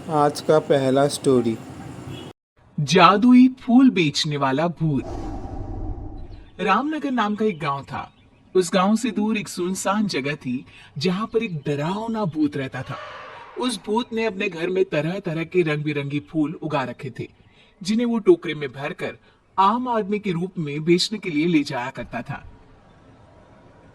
आज का पहला स्टोरी। जादुई फूल बेचने वाला भूत। रामनगर नाम का एक गांव था। उस गांव से दूर एक सुनसान जगह थी जहां पर एक डरावना भूत रहता था। उस भूत ने अपने घर में तरह तरह के रंग बिरंगे फूल उगा रखे थे, जिन्हें वो टोकरे में भरकर आम आदमी के रूप में बेचने के लिए ले जाया करता था।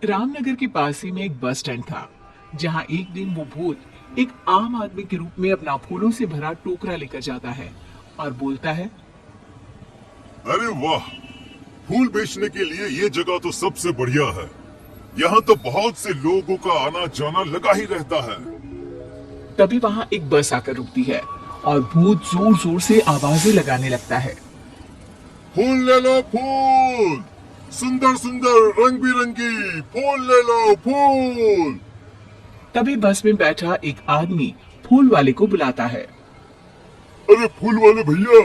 रामनगर के पास ही में एक बस स्टैंड था, जहां एक दिन वो भूत एक आम आदमी के रूप में अपना फूलों से भरा टोकरा लेकर जाता है और बोलता है, अरे वाह, फूल बेचने के लिए ये जगह तो सबसे बढ़िया है। यहाँ तो बहुत से लोगों का आना जाना लगा ही रहता है। तभी वहां एक बस आकर रुकती है और भूत जोर जोर से आवाजें लगाने लगता है। फूल ले लो, फूल, सुंदर सुंदर रंग बिरंगी फूल ले लो, फूल। तभी बस में बैठा एक आदमी फूल वाले को बुलाता है। अरे फूल वाले भैया,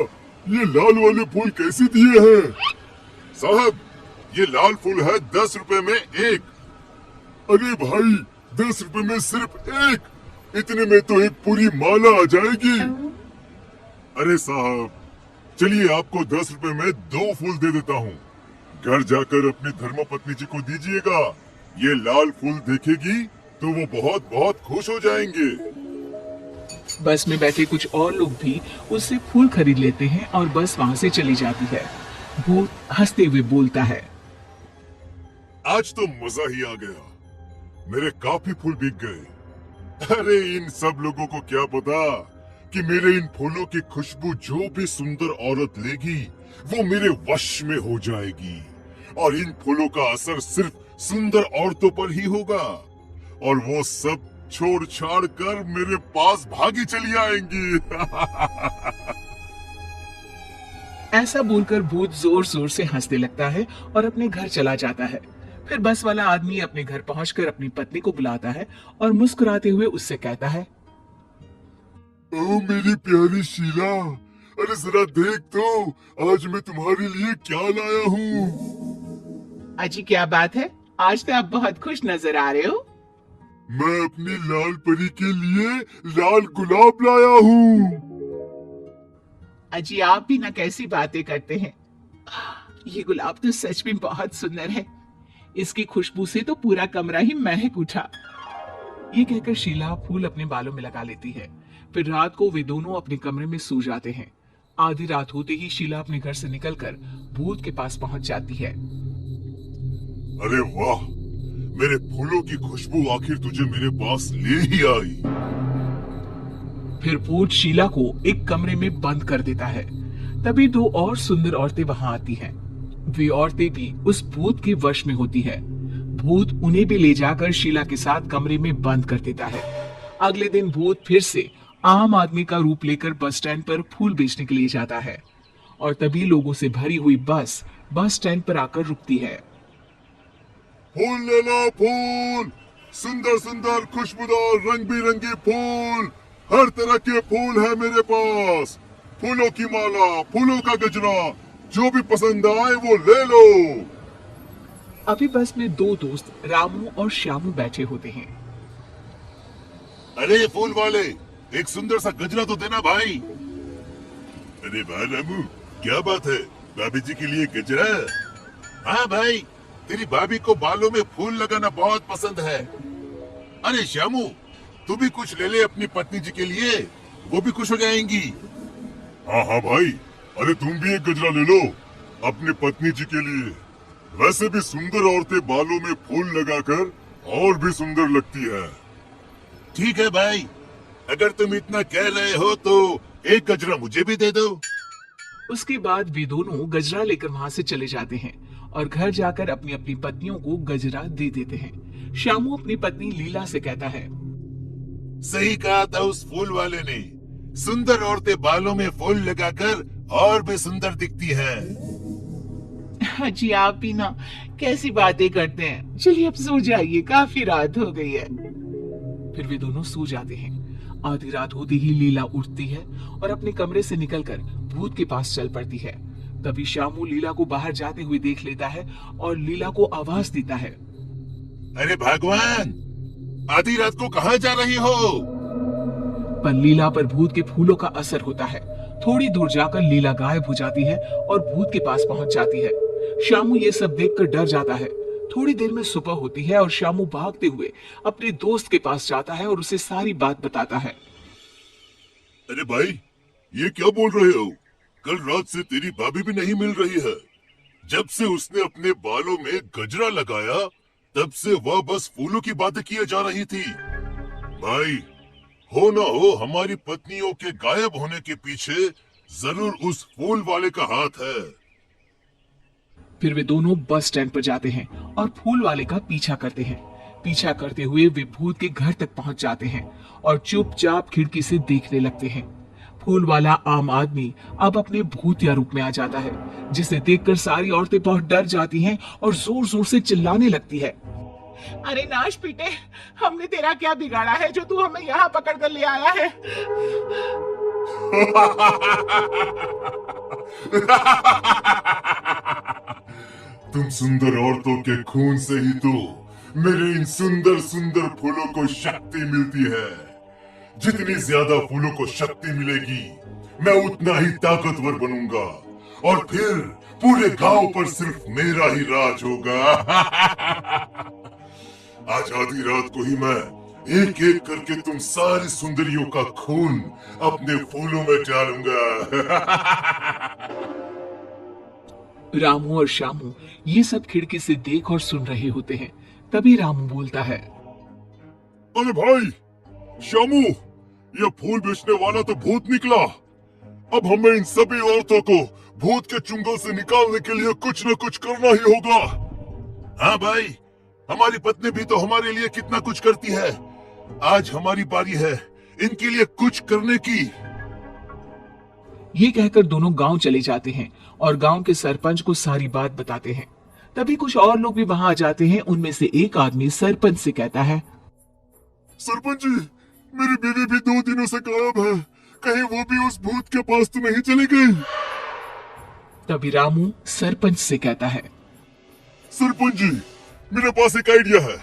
ये लाल वाले फूल कैसे दिए हैं? साहब, ये लाल फूल है 10 रुपए में एक। अरे भाई, 10 रुपए में सिर्फ एक? इतने में तो एक पूरी माला आ जाएगी। अरे साहब, चलिए आपको 10 रुपए में 2 फूल दे देता हूँ। घर जाकर अपनी धर्मपत्नी जी को दीजिएगा। ये लाल फूल देखेगी तो वो बहुत बहुत खुश हो जाएंगे। बस में बैठे कुछ और लोग भी उससे फूल खरीद लेते हैं और बस वहां से चली जाती है। भूत हंसते हुए बोलता है, आज तो मजा ही आ गया। मेरे काफी फूल बिक गए। अरे इन सब लोगों को क्या पता कि मेरे इन फूलों की खुशबू जो भी सुंदर औरत लेगी वो मेरे वश में हो जाएगी, और इन फूलों का असर सिर्फ सुंदर औरतों पर ही होगा, और वो सब छोड़ छाड़ कर मेरे पास भागी चली आएंगी। ऐसा बोलकर भूत जोर जोर से हंसने लगता है और अपने घर चला जाता है। फिर बस वाला आदमी अपने घर पहुंचकर अपनी पत्नी को बुलाता है और मुस्कुराते हुए उससे कहता है, ओ मेरी प्यारी शीला, अरे जरा देख तो, आज मैं तुम्हारे लिए क्या लाया हूँ। अजी क्या बात है, आज तो आप बहुत खुश नजर आ रहे हो। मैं अपनी लाल परी के लिए लाल गुलाब लाया हूँ। अजी आप भी ना कैसी बातें करते हैं। ये गुलाब तो सच में बहुत सुंदर है। इसकी खुशबू से तो पूरा कमरा ही महक उठा। ये कहकर शीला फूल अपने बालों में लगा लेती है। फिर रात को वे दोनों अपने कमरे में सो जाते हैं। आधी रात होते ही शीला अपने घर से निकलकर भूत के पास पहुंच जाती है। अरे वाह, मेरे फूलों की खुशबू आखिर तुझे मेरे पास ले ही आई। फिर भूत शीला को एक कमरे में बंद कर देता है। तभी 2 और सुंदर औरतें वहां आती हैं। वे औरतें भी उस भूत के वश में होती है। भूत उन्हें भी ले जाकर शीला के साथ कमरे में बंद कर देता है। अगले दिन भूत फिर से आम आदमी का रूप लेकर बस स्टैंड पर फूल बेचने के लिए जाता है, और तभी लोगों से भरी हुई बस स्टैंड पर आकर रुकती है। फूल ले लो, फूल, सुंदर सुंदर खुशबूदार रंग बिरंगे फूल, हर तरह के फूल है मेरे पास। फूलों की माला, फूलों का गजरा, जो भी पसंद आए वो ले लो। अभी बस में 2 दोस्त रामू और श्यामू बैठे होते हैं। अरे फूल वाले, एक सुंदर सा गजरा तो देना भाई। अरे वाह रामू, क्या बात है, भाभी जी के लिए गजरा? हाँ भाई, तेरी भाभी को बालों में फूल लगाना बहुत पसंद है। अरे श्यामू, तू भी कुछ ले ले अपनी पत्नी जी के लिए, वो भी खुश हो जाएंगी। हाँ हाँ भाई, अरे तुम भी एक गजरा ले लो अपनी पत्नी जी के लिए। वैसे भी सुंदर औरतें बालों में फूल लगाकर और भी सुंदर लगती है। ठीक है भाई, अगर तुम इतना कह रहे हो तो एक गजरा मुझे भी दे दो। उसके बाद वे दोनों गजरा लेकर वहां से चले जाते हैं और घर जाकर अपनी अपनी पत्नियों को गजरा दे देते हैं। श्यामू अपनी पत्नी लीला से कहता है, सही कहा था उस फूल वाले ने, सुंदर औरतें बालों में फूल लगाकर और भी सुंदर दिखती है। जी आप भी ना कैसी बातें करते हैं। चलिए अब सो जाइए, काफी रात हो गई है। फिर वे दोनों सो जाते हैं। आधी रात होती ही लीला उठती है और अपने कमरे से निकलकर भूत के पास चल पड़ती है। तभी श्यामू लीला को बाहर जाते हुए देख लेता है और लीला को आवाज देता है, अरे भगवान, आधी रात को कहाँ जा रही हो? पर लीला पर भूत के फूलों का असर होता है। थोड़ी दूर जाकर लीला गायब हो जाती है और भूत के पास पहुंच जाती है। शामू ये सब देखकर डर जाता है। थोड़ी देर में सुबह होती है और शामू भागते हुए अपने दोस्त के पास जाता है और उसे सारी बात बताता है। अरे भाई, ये क्या बोल रहे हो? कल रात से तेरी भाभी भी नहीं मिल रही है। जब से उसने अपने बालों में गजरा लगाया तब से वह बस फूलों की बातें किए जा रही थी। भाई, हो ना हो हमारी पत्नियों के गायब होने के पीछे जरूर उस फूल वाले का हाथ है। फिर वे दोनों बस स्टैंड पर जाते हैं और फूल वाले का पीछा करते हैं। पीछा करते हुए वे भूत के घर तक पहुंच जाते हैं और चुपचाप खिड़की से देखने लगते हैं। फूल वाला आम आदमी अब अपने भूतिया रूप में आ जाता है, जिसे देखकर सारी औरतें बहुत डर जाती हैं और जोर जोर से चिल्लाने लगती है। अरे नाश पीटे, हमने तेरा क्या बिगाड़ा है जो तू हमें यहाँ पकड़ कर ले आया है? तुम सुंदर औरतों के खून से ही तो मेरे इन सुंदर सुंदर फूलों को शक्ति मिलती है। जितनी ज्यादा फूलों को शक्ति मिलेगी मैं उतना ही ताकतवर बनूंगा और फिर पूरे गांव पर सिर्फ मेरा ही राज होगा। आज आधी रात को ही मैं एक एक करके तुम सारी सुंदरियों का खून अपने फूलों में डालूंगा। रामू और शामू ये सब खिड़की से देख और सुन रहे होते हैं। तभी रामू बोलता है। अरे भाई शामू, यह फूल बेचने वाला तो भूत निकला। अब हमें इन सभी औरतों को भूत के चुंगल से निकालने के लिए कुछ न कुछ करना ही होगा। हाँ भाई, हमारी पत्नी भी तो हमारे लिए कितना कुछ करती है। आज हमारी बारी है इनके लिए कुछ करने की। ये कहकर दोनों गांव चले जाते हैं और गांव के सरपंच को सारी बात बताते हैं। तभी कुछ और लोग भी वहां आ जाते हैं। उनमें से एक आदमी सरपंच से कहता है। सरपंच जी, मेरी बीवी भी 2 दिनों से गायब है। कहीं वो भी उस भूत के पास तो नहीं चली गई? तभी रामू सरपंच से कहता है। सरपंच जी, मेरे पास एक आइडिया है।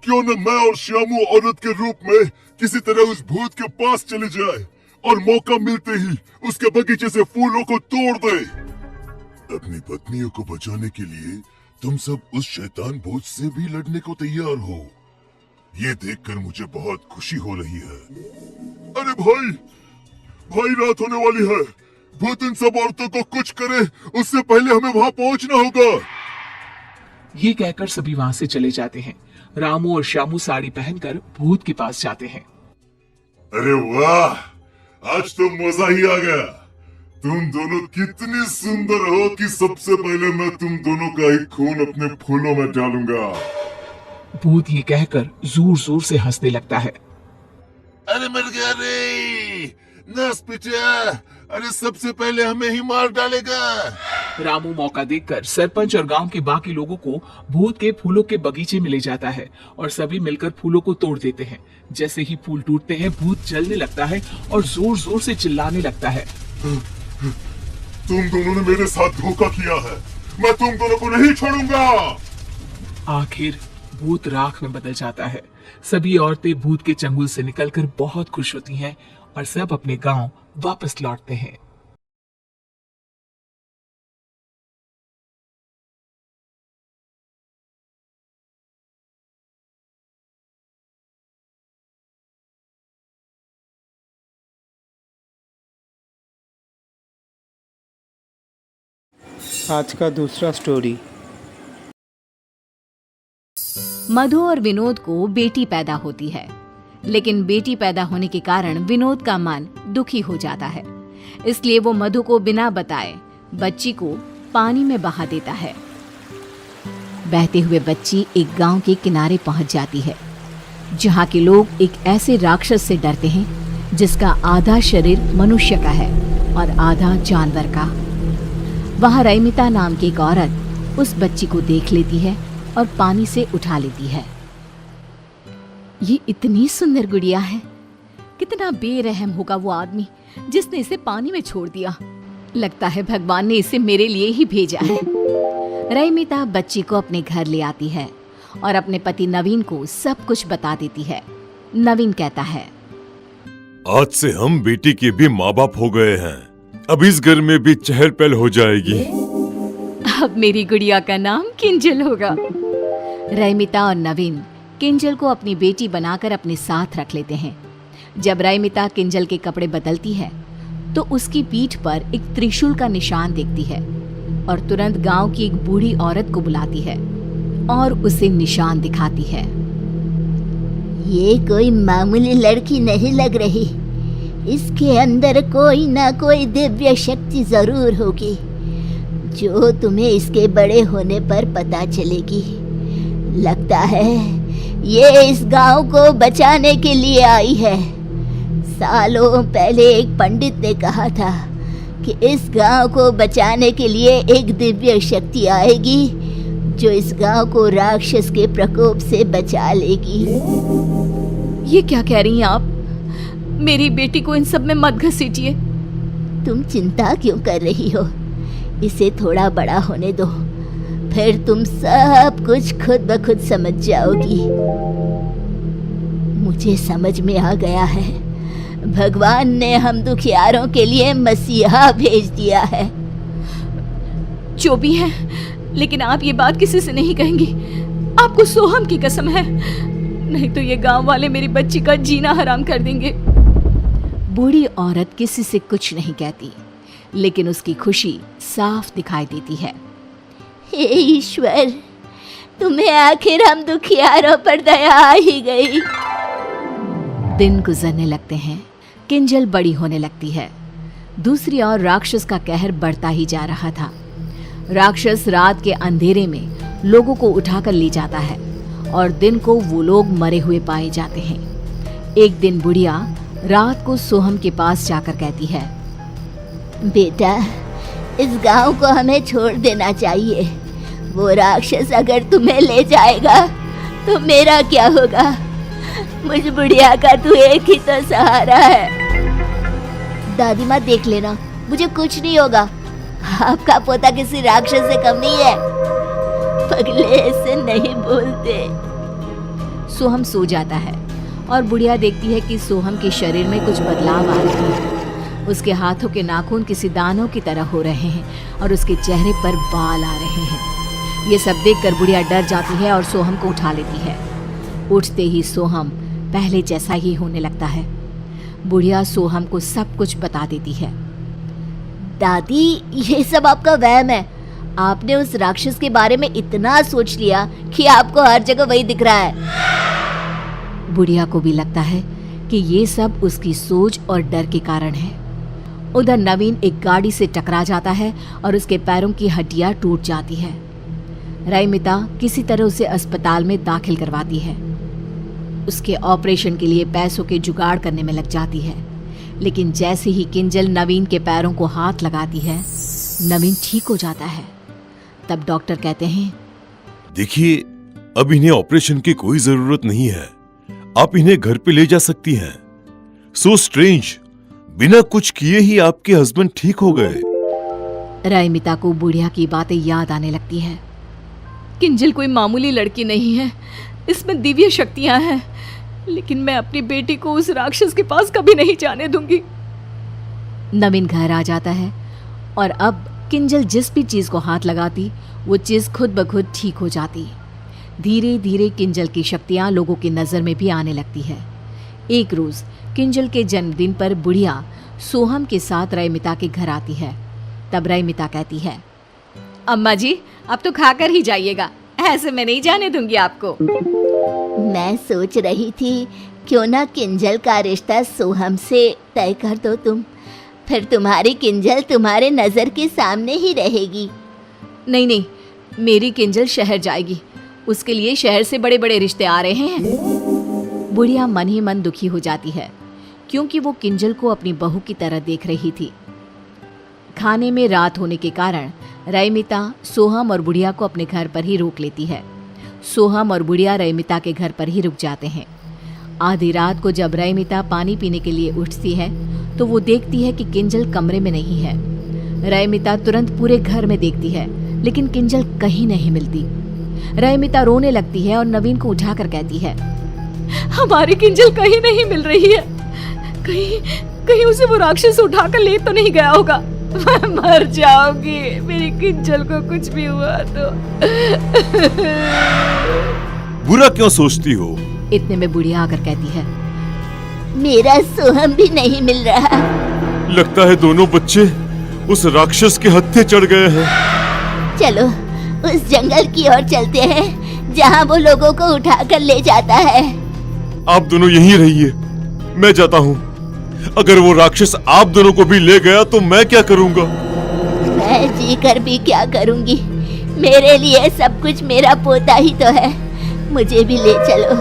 क्यों न मैं और श्यामू औरत के रूप में किसी तरह उस भूत के पास चले जाए और मौका मिलते ही उसके बगीचे से फूलों को तोड़ दे। अपनी पत्नियों को बचाने के लिए तुम सब उस शैतान भूत से भी लड़ने को तैयार हो। ये देखकर मुझे बहुत खुशी हो रही है। अरे भाई, रात होने वाली है। भूत इन सब औरतों को कुछ करे उससे पहले हमें वहां पहुंचना होगा। ये कहकर सभी वहां से चले जाते हैं। रामू और श्यामू साड़ी पहनकर भूत के पास जाते हैं। अरे वाह, आज तो मजा ही आ गया। तुम दोनों कितनी सुंदर हो कि सबसे पहले मैं तुम दोनों का ही खून अपने फूलों में डालूंगा। भूत ये कहकर जोर जोर से हंसने लगता है। अरे मर गया रे नास पिटिया, अरे सबसे पहले हमें ही मार डालेगा। रामू मौका देखकर सरपंच और गांव के बाकी लोगों को भूत के फूलों के बगीचे में ले जाता है और सभी मिलकर फूलों को तोड़ देते हैं। जैसे ही फूल टूटते हैं भूत जलने लगता है और जोर जोर से चिल्लाने लगता है। तुम दोनों ने मेरे साथ धोखा किया है, मैं तुम दोनों को नहीं छोड़ूंगा। आखिर भूत राख में बदल जाता है। सभी औरतें भूत के चंगुल से निकलकर बहुत खुश होती हैं और सब अपने गांव वापस लौटते हैं। आज का दूसरा स्टोरी। मधु और विनोद को बेटी पैदा होती है, लेकिन बेटी पैदा होने के कारण विनोद का मन दुखी हो जाता है। इसलिए वो मधु को बिना बताए बच्ची को पानी में बहा देता है। बहते हुए बच्ची एक गांव के किनारे पहुंच जाती है, जहां के लोग एक ऐसे राक्षस से डरते हैं जिसका आधा शरीर मनुष्य का है और आधा जानवर का। वहां रैमिता नाम की एक औरत उस बच्ची को देख लेती है और पानी से उठा लेती है। ये इतनी सुंदर गुड़िया है, कितना बेरहम होगा वो आदमी जिसने इसे पानी में छोड़ दिया। लगता है भगवान ने इसे मेरे लिए ही भेजा है। रैमिता बच्ची को अपने घर ले आती है और अपने पति नवीन को सब कुछ बता देती है। नवीन कहता है, आज से हम बेटी के भी माँ बाप हो गए हैं। अब इस घर में भी चहल पहल हो जाएगी। अब मेरी गुड़िया का नाम किंजल होगा। रैमिता और नवीन किंजल को अपनी बेटी बनाकर अपने साथ रख लेते हैं। जब रैमिता किंजल के कपड़े बदलती है तो उसकी पीठ पर एक त्रिशूल का निशान देखती है और तुरंत गांव की एक बूढ़ी औरत को बुलाती है और उसे निशान दिखाती है। ये कोई मामूली लड़की नहीं लग रही, इसके अंदर कोई ना कोई दिव्य शक्ति जरूर होगी जो तुम्हें इसके बड़े होने पर पता चलेगी। लगता है ये इस गांव को बचाने के लिए आई है। सालों पहले एक पंडित ने कहा था कि इस गांव को बचाने के लिए एक दिव्य शक्ति आएगी जो इस गांव को राक्षस के प्रकोप से बचा लेगी। ये क्या कह रही हैं आप? मेरी बेटी को इन सब में मत घसीटिए। तुम चिंता क्यों कर रही हो? इसे थोड़ा बड़ा होने दो, फिर तुम सब कुछ खुद ब खुद समझ जाओगी। मुझे समझ में आ गया है, भगवान ने हम दुखियारों के लिए मसीहा भेज दिया है। जो भी है, लेकिन आप ये बात किसी से नहीं कहेंगी। आपको सोहम की कसम है, नहीं तो ये गांव वाले मेरी बच्ची का जीना हराम कर देंगे। बूढ़ी औरत किसी से कुछ नहीं कहती, लेकिन उसकी खुशी साफ दिखाई देती है। हे ईश्वर, तुम्हें आखिर हम दुखियारों पर दया आ ही गई। दिन गुजरने लगते हैं, किंजल बड़ी होने लगती है। दूसरी ओर राक्षस का कहर बढ़ता ही जा रहा था। राक्षस रात के अंधेरे में लोगों को उठाकर ले जाता है और दिन को वो लोग मरे हुए पाए जाते हैं। एक दिन बुढ़िया रात को सोहम के पास जाकर कहती है, बेटा, इस गांव को हमें छोड़ देना चाहिए। वो राक्षस अगर तुम्हें ले जाएगा तो मेरा क्या होगा? मुझ बुढ़िया का तू एक ही तो सहारा है। दादी माँ, देख लेना, मुझे कुछ नहीं होगा। आपका पोता किसी राक्षस से कम नहीं है। पगले ऐसे नहीं बोलते। सोहम सो जाता है और बुढ़िया देखती है कि सोहम के शरीर में कुछ बदलाव आ रहे हैं। उसके हाथों के नाखून किसी दानों की तरह हो रहे हैं और उसके चेहरे पर बाल आ रहे हैं। ये सब देखकर बुढ़िया डर जाती है और सोहम को उठा लेती है। उठते ही सोहम पहले जैसा ही होने लगता है। बुढ़िया सोहम को सब कुछ बता देती है। दादी, ये सब आपका वहम है। आपने उस राक्षस के बारे में इतना सोच लिया कि आपको हर जगह वही दिख रहा है। बुढ़िया को भी लगता है कि ये सब उसकी सोच और डर के कारण है। उधर नवीन एक गाड़ी से टकरा जाता है और उसके पैरों की हड्डियां टूट जाती है। रैमिता किसी तरह उसे अस्पताल में दाखिल करवाती है। उसके ऑपरेशन के लिए पैसों के जुगाड़ करने में लग जाती है, लेकिन जैसे ही किंजल नवीन के पैरों को हाथ लगाती है, नवीन ठीक हो जाता है। तब डॉक्टर कहते हैं, देखिए, अब इन्हें ऑपरेशन की कोई जरूरत नहीं है। आप इन्हें घर पे ले जा सकती हैं। सो स्ट्रेंज, बिना कुछ किए ही आपके हस्बैंड ठीक हो गए। रैमिता को बुढ़िया की बातें याद आने लगती है। किंजल कोई मामूली लड़की नहीं है, इसमें दिव्य शक्तियां हैं, लेकिन मैं अपनी बेटी को उस राक्षस के पास कभी नहीं जाने दूंगी। नवीन घर आ जाता है और अब किंजल जिस भी चीज को हाथ लगाती वो चीज खुद ब खुद ठीक हो जाती। धीरे धीरे किंजल की शक्तियां लोगों की नजर में भी आने लगती है। एक रोज किंजल के जन्मदिन पर बुढ़िया सोहम के साथ रैमिता के घर आती है। तब रैमिता कहती है, अम्मा जी, अब तो खाकर ही जाइएगा, ऐसे मैं नहीं जाने दूंगी आपको। मैं सोच रही थी क्यों ना किंजल का रिश्ता सोहम से तय कर दो तुम, फिर तुम्हारी किंजल तुम्हारे नजर के सामने ही रहेगी। नहीं नहीं, मेरी किंजल शहर जाएगी, उसके लिए शहर से बड़े बड़े रिश्ते आ रहे हैं। बुढ़िया मन ही मन दुखी हो जाती है, क्योंकि वो किंजल को अपनी बहू की तरह देख रही थी। खाने में रात होने के कारण रैमिता सोहम और बुढ़िया को अपने घर पर ही रोक लेती है। सोहम और बुढ़िया रैमिता के घर पर ही रुक जाते हैं। आधी रात को जब रैमिता पानी पीने के लिए उठती है तो वो देखती है कि किंजल कमरे में नहीं है। रैमिता तुरंत पूरे घर में देखती है, लेकिन किंजल कहीं नहीं मिलती। रैमिता रोने लगती है और नवीन को उठाकर कहती है, हमारी किंजल कहीं नहीं मिल रही है। कहीं कहीं उसे वो राक्षस उठाकर ले तो नहीं गया होगा। मैं मर जाऊंगी, मेरी किंजल को कुछ भी हुआ तो। बुरा क्यों सोचती हो? इतने में बुढ़िया आकर कहती है, मेरा सोहम भी नहीं मिल रहा। लगता है दोनों बच्चे उस राक्षस के हत्थे चढ़ गए हैं। चलो उस जंगल की ओर चलते हैं जहाँ वो लोगों को उठाकर ले जाता है। आप दोनों यहीं रहिए, मैं जाता हूँ। अगर वो राक्षस आप दोनों को भी ले गया तो मैं क्या करूँगा? मैं जी कर भी क्या करूँगी, मेरे लिए सब कुछ मेरा पोता ही तो है, मुझे भी ले चलो।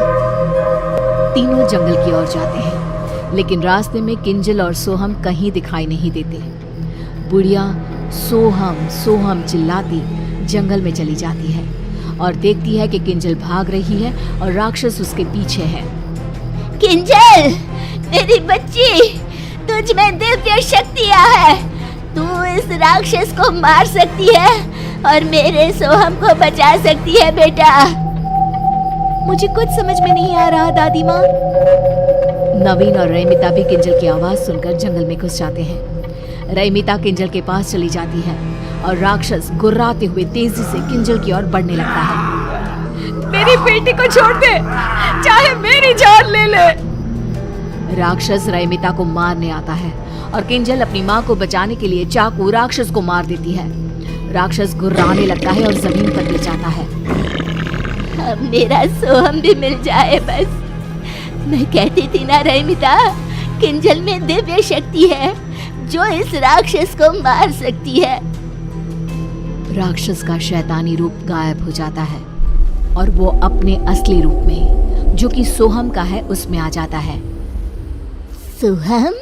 तीनों जंगल की ओर जाते हैं, लेकिन रास्ते में किंजल और सोहम कहीं दिखाई नहीं देते। बुढ़िया सोहम सोहम चिल्लाती जंगल में चली जाती है और देखती है कि किंजल भाग रही है और राक्षस उसके पीछे है। किंजल, मेरी बच्ची, तुझ में दिव्य शक्तियाँ है। तू इस राक्षस को मार सकती है और मेरे सोहम को बचा सकती है बेटा। मुझे कुछ समझ में नहीं आ रहा दादी माँ। नवीन और रैमिता भी किंजल की आवाज सुनकर जंगल में घुस जाते हैं। रैमिता किंजल के पास चली जाती है और राक्षस गुर्राते हुए तेजी से किंजल की ओर बढ़ने लगता है। मेरी बेटी को छोड़ दे, चाहे मेरी जान ले ले। राक्षस रैमिता को मारने आता है और किंजल अपनी माँ को बचाने के लिए चाकू राक्षस को मार देती है। राक्षस गुर्राने लगता है और जमीन पर गिर जाता है। अब मेरा सोहम भी मिल जाए बस। मैं कहती थी ना रैमिता, किंजल में दिव्य शक्ति है जो इस राक्षस को मार सकती है। राक्षस का शैतानी रूप गायब हो जाता है और वो अपने असली रूप में, जो कि सोहम का है, उसमें आ जाता है। सोहम,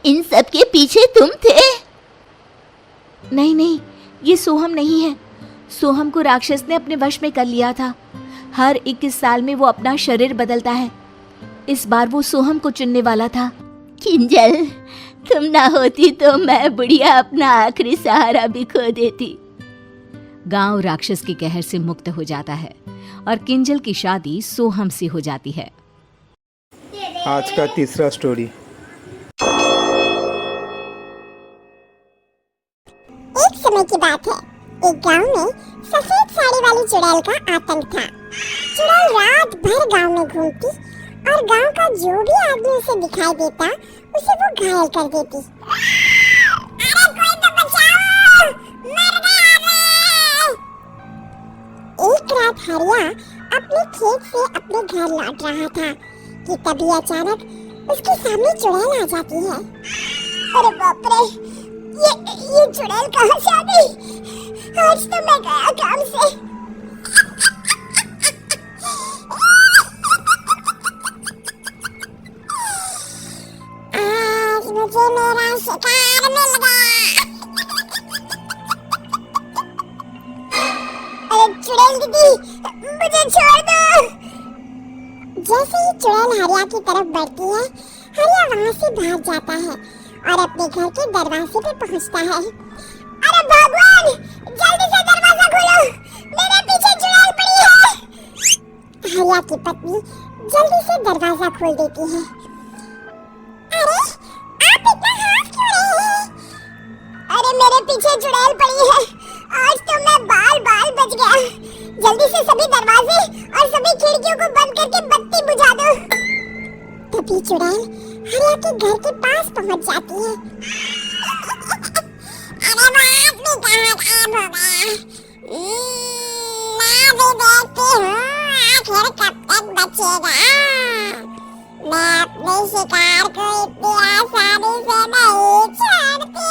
इन सब के पीछे तुम थे? नहीं, ये सोहम नहीं है। सोहम को राक्षस ने अपने वश में कर लिया था। हर 21 साल में वो अपना शरीर बदलता है। इस बार वो सोहम को चुनने वाला था। किंजल, तुम ना होती तो मैं बुढ़िया अपना आखिरी सहारा भी खो देती। गांव राक्षस के कहर से मुक्त हो जाता है और किंजल की शादी सोहम से हो जाती है। आज का तीसरा स्टोरी। एक समय की बात है, एक गांव में सफेद साड़ी वाली चुड़ैल का आतंक था। चुड़ैल रात भर गांव में घूमती और गांव का जो भी आदमी उसे दिखाई देता उसे वो घायल कर देती। अरे कोई तो बचाओ, मर गया मैं। एक रात हरिया अपने खेत से अपने घर लौट रहा था कि तभी अचानक उसके सामने चुड़ैल आ जाती है। अरे बाप रे, ये चुड़ैल कहाँ से आ गई? आज तो मैं गया काम से। आज मुझे मेरा शिकार मिल गया। अरे चुड़ैल दीदी, मुझे छोड़ दो। जैसे ही चुड़ैल हरिया की तरफ बढ़ती है, हरिया वहाँ से भाग जाता है और अपने घर के दरवाजे पे पहुँचता है। अरे भगवान, जल्दी से दरवाजा खोलो, मेरे पीछे चुड़ैल पड़ी है। हरिया की पत्नी जल्दी से दरवाजा खोल देती है। अरे आप इतना हाफ क्यों रहे हैं? अरे मेरे पीछे चुड़ैल पड़ी है, आज तो मैं बाल बच गया। जल्दी से सभी दरवाजे और सभी खिड़कियों को बंद करके बत्ती बुझा दो। तभी चुड़ैल हरिया के घर के पास पहुंच जाती है। अरे बाप रे, कहाँ गायब हो गया? मैं भी देखती हूँ आखिर कब तक बचेगा। मैं अपने शिकार को इतनी आसानी से नहीं छोड़ती।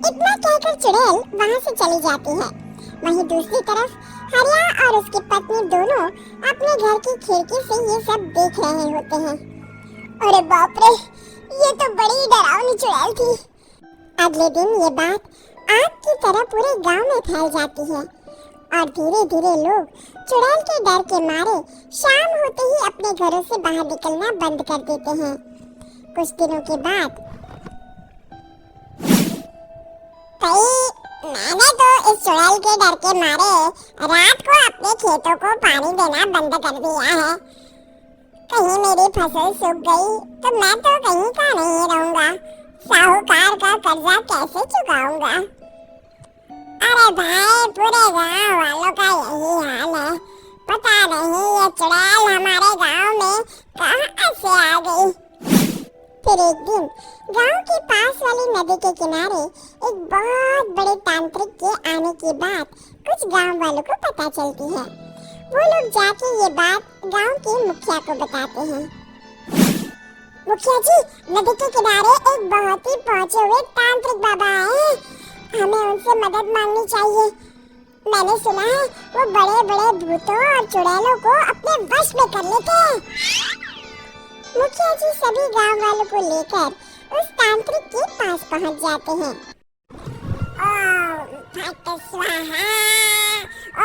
इतना कहकर चुड़ैल वहाँ से चली जाती है। वहीं दूसरी तरफ हरिया और उसकी पत्नी दोनों अपने घर की खिड़की से ये सब देख रहे होते हैं। अरे बाप रे, ये तो बड़ी डरावनी चुड़ैल थी। अगले दिन ये बात आग की तरह पूरे गांव में फैल जाती है और धीरे धीरे लोग चुड़ैल के डर के मारे शाम होते ही अपने घरों से बाहर निकलना बंद कर देते हैं। कुछ दिनों के बाद मैंने तो इस चुड़ैल के डर के मारे रात को अपने खेतों को पानी देना बंद कर दिया है। कहीं मेरी फसल सूख गई तो मैं तो कहीं का नहीं रहूंगा। साहूकार का कर्जा कैसे चुकाऊंगा? अरे भाई, पूरे गांव वालों का यही हाल है। पता नहीं ये चुड़ैल हमारे गांव में कहां से आ गई। फिर एक दिन गांव के पास वाली नदी के किनारे एक बहुत बड़े तांत्रिक के आने की बात कुछ गांव वालों को पता चलती है। वो लोग जाके ये बात गांव के मुखिया को बताते हैं। मुखिया जी, नदी के किनारे एक बहुत ही पहुंचे हुए तांत्रिक बाबा आए हैं, हमें उनसे मदद मांगनी चाहिए। मैंने सुना है वो बड़े बड़े भूतों और चुड़ैलों को अपने वश में कर लेते हैं। मुखिया जी सभी गांव वालों को लेकर उस तांत्रिक के पास पहुंच जाते हैं। ओम फट स्वाहा,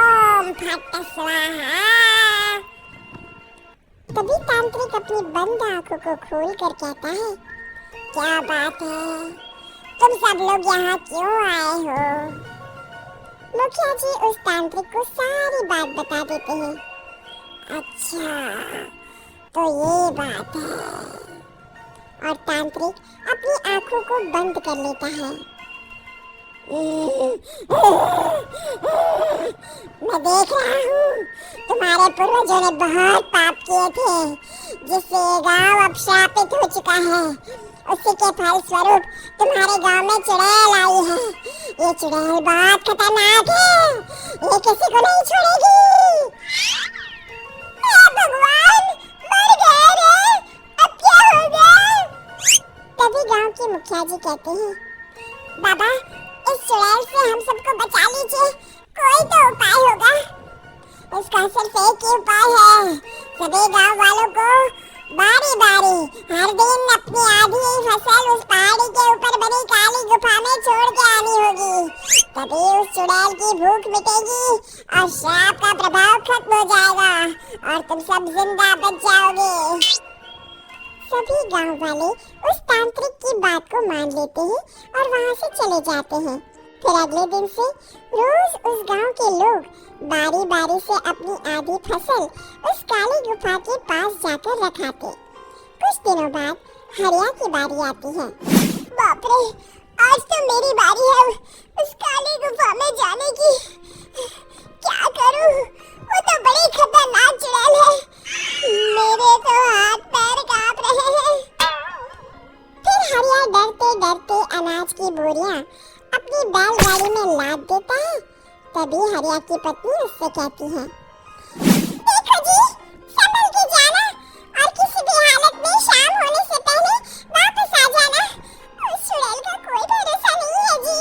ओम फट स्वाहा। तभी तांत्रिक अपनी बंद आंखों को खोलकर कहता है, क्या बात है, तुम सब लोग यहाँ क्यों आए हो? मुखिया जी उस तांत्रिक को सारी बात बता देते हैं। अच्छा, तो ये बात है। और तांत्रिक अपनी आंखों को बंद कर लेता है। मैं देख रहा हूँ तुम्हारे पूर्वजों ने बहुत पाप किए थे, जिससे ये गांव अब श्रापित हो चुका है। उसी के फल स्वरूप तुम्हारे गांव में चुड़ैल आई है। ये चुड़ैल बहुत खतरनाक है, ये किसी को नहीं छोड़ेगी। भगवान, मर गए रे, अब क्या होगा? तभी गांव के मुखिया जी कहते हैं, बाबा, इस चुड़ैल से हम सबको बचा लीजिए, कोई तो उपाय होगा। इसका सिर्फ एक ही उपाय है, सभी गांव वालों को बारी बारी हर दिन अपनी आधी फसल उस पहाड़ी के ऊपर बनी काली गुफा में छोड़ के आनी होगी। तभी उस चुड़ैल की भूख मिटेगी और श्राप का प्रभाव खत्म हो जाएगा और तुम सब जिंदा बच जाओगे। सभी गांव वाले उस तांत्रिक की बात को मान लेते हैं और वहां से चले जाते हैं। फिर अगले दिन से रोज उस गांव के लोग बारी बारी से अपनी आधी फसल उस काली गुफा के पास जाकर रखाते। कुछ दिनों बाद हरिया की बारी आती है। बाप रे, आज तो मेरी बारी है उस काली गुफा में जाने की। क्या करूं? वो तो बड़ी खतरनाक चुड़ैल है, मेरे तो हाथ पैर कांप रहे हैं। फिर हरिया डरते डरते अनाज की बोरियां अपनी बैलगाड़ी में लाद देता है। तभी हरिया की पत्नी उससे कहती है, देखो जी, संभल के जाना और किसी भी हालत में शाम होने से पहले वापस आ जाना। उस चुड़ैल का कोई भरोसा नहीं है जी।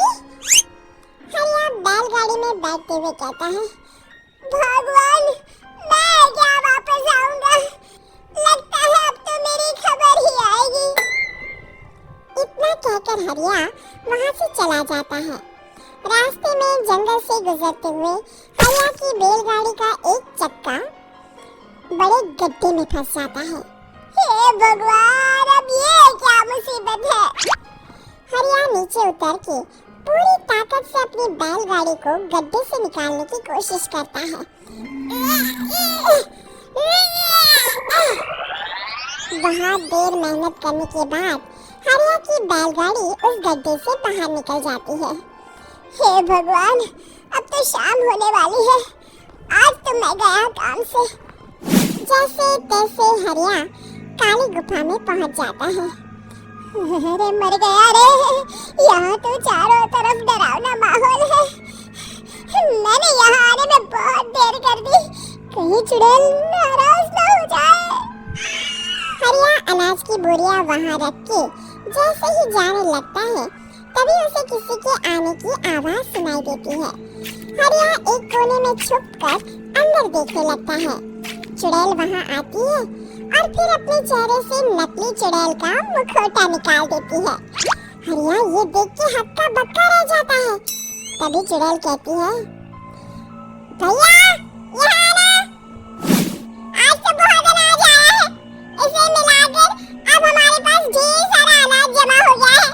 हरिया बैलगाड़ी में बैठते हुए कहता है, भगवान, मैं क्या वापस आऊंगा? लगता है अब तो मेरी खबर ही आएगी। इतना कहकर हरिया वहां से चला जाता है। रास्ते में जंगल से गुजरते हुए हरिया की बैलगाड़ी का एक चक्का बड़े गड्ढे में फंस जाता है। हे भगवान, अब ये क्या मुसीबत है? हरिया नीचे उतर के पूरी ताकत से अपनी बैलगाड़ी को गड्ढे से निकालने की कोशिश करता है। बहुत देर मेहनत करने के बाद हरिया की बैलगाड़ी उस गड्ढे से बाहर निकल जाती है। हे भगवान, अब तो शाम होने वाली है, आज तो मैं गया काम से। जैसे तैसे हरिया काली गुफा में पहुंच जाता है। अरे मर गया रे, यहाँ तो चारों तरफ डरावना माहौल है। मैंने यहाँ आने में बहुत देर कर दी, कहीं चुड़ैल नाराज ना हो जाए। हरिया अनाज की बोरियां वहाँ रख के जैसे ही जाने लगता है, तभी उसे किसी के आने की आवाज सुनाई देती है। हरिया एक कोने में छुपकर अंदर देखने लगता है। चुड़ैल वहाँ आती है और फिर अपने चेहरे से नकली चुड़ैल का मुखौटा निकाल देती है। हरिया ये देख के हक्का बक्का रह जाता है। तभी चुड़ैल कहती है, भैया, यहाँ आना, आज तो बहुत अनाज आया है, इसे मिलाकर अब हमारे पास ढेर सारा अनाज जमा हो गया है।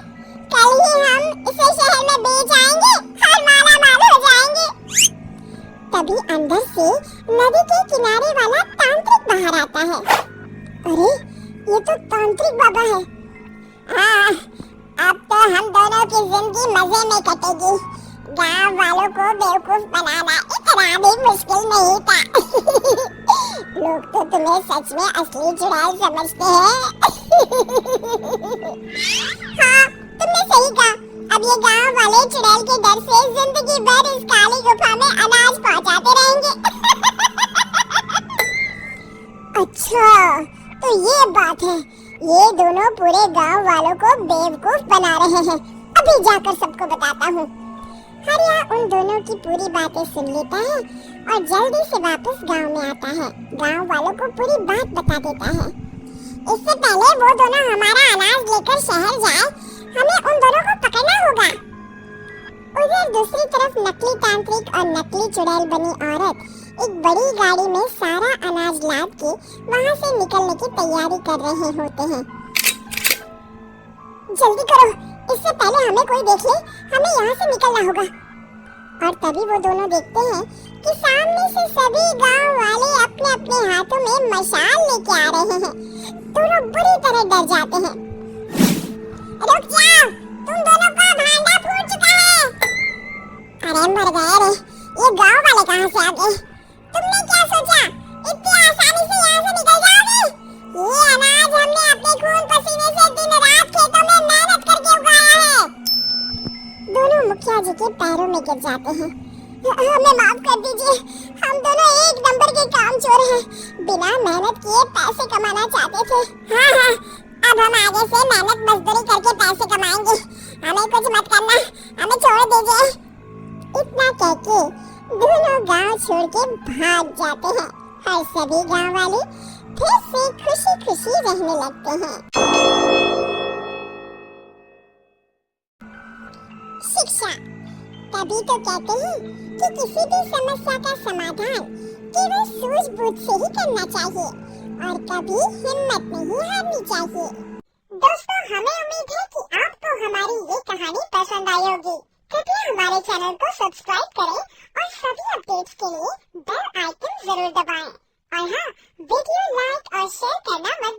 कल ही हम इसे शहर में बेच आएंगे और माला माल हो जाएंगे। तभी अंदर से नदी के किनारे वाला तांत्रिक बाहर आता है। तांत्रिक बाबा है। हाँ, अब तो हम दोनों की जिंदगी मजे में कटेगी। गांव वालों को बेवकूफ बनाना इतना भी मुश्किल नहीं था। लोग तो तुम्हें सच में असली चुड़ैल समझते हैं। हाँ, तुमने सही कहा। अब ये गांव वाले चुड़ैल के डर से जिंदगी भर इस काली गुफा में अनाज पहुंचाते रहेंगे। अच्छा, तो ये बात है। ये दोनों पूरे गांव वालों को बेवकूफ बना रहे हैं। अभी जाकर सबको बताता हूँ। हरिया उन दोनों की पूरी बातें सुन लेता है और जल्दी से वापस गांव में आता है। गांव वालों को पूरी बात बता देता है। इससे पहले वो दोनों हमारा अनाज लेकर शहर जाए, हमें उन दोनों को पकड़ना होगा। उधर दूसरी तरफ नकली तांत्रिक और नकली चुड़ैल बनी औरत एक बड़ी गाड़ी में सारा अनाज लाद के वहाँ से निकलने की तैयारी कर रहे होते हैं। जल्दी करो, इससे पहले हमें कोई देख ले। हमें यहाँ से निकलना होगा। और तभी वो दोनों देखते हैं कि सामने से सभी गांव वाले अपने अपने हाथों में मशाल लेके आ रहे हैं। दोनों बुरी तरह डर जाते हैं। रुक जाओ, तुम दोनों का भांडा फूट चुका है। अरे मर गए रे, ये गांव वाले कहाँ से आ गए? तुमने क्या सोचा इतनी आसानी से यहाँ से निकल जाओगे? ये अनाज हमने अपने खून पसीने से दिन रात खेतों में मेहनत करके उगाया है। दोनों मुखिया जी के पैरों में गिर जाते हैं। हमें माफ कर दीजिए, हम दोनों एक नंबर के कामचोर हैं। बिना मेहनत किए पैसे कमाना चाहते थे। हाँ, अब हम आगे से मेहनत मजदूरी करके पैसे कमाएंगे। हमें कुछ मत करना, हमें छोड़ दीजिए। इतना कहके दोनों गांव छोड़ के भाग जाते हैं और सभी गांव वाले फिर से खुशी खुशी रहने लगते हैं। शिक्षा, तभी तो कहते हैं कि किसी भी समस्या का समाधान केवल सूझबूझ से ही करना चाहिए और कभी हिम्मत नहीं हारनी चाहिए। दोस्तों, हमें उम्मीद है कि आपको हमारी ये कहानी पसंद आई होगी। कृपया हमारे चैनल को सब्सक्राइब करें और सभी अपडेट्स के लिए बेल आइकन जरूर दबाएं। और हाँ, वीडियो लाइक और शेयर करना मत